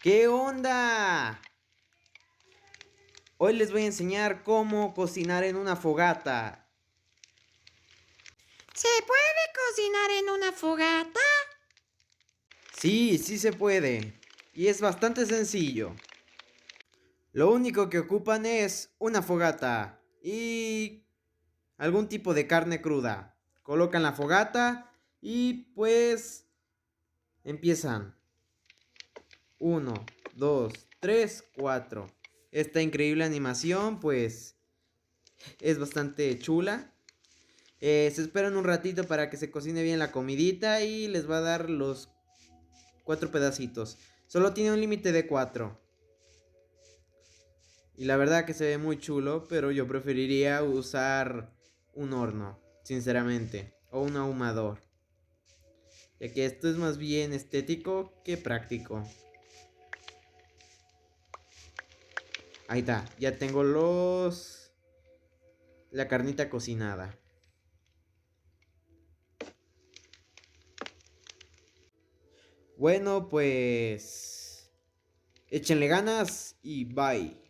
¿Qué onda? Hoy les voy a enseñar cómo cocinar en una fogata. ¿Se puede cocinar en una fogata? Sí, sí se puede. Y es bastante sencillo. Lo único que ocupan es una fogata y algún tipo de carne cruda. Colocan la fogata y pues empiezan. Uno, 2, 3, 4. Esta increíble animación pues es bastante chula. Se esperan un ratito para que se cocine bien la comidita y les va a dar los 4 pedacitos. Solo tiene un límite de 4. Y la verdad que se ve muy chulo, pero yo preferiría usar un horno, sinceramente, o un ahumador, ya que esto es más bien estético que práctico. Ahí está, ya tengo la carnita cocinada. Bueno, pues échenle ganas y bye.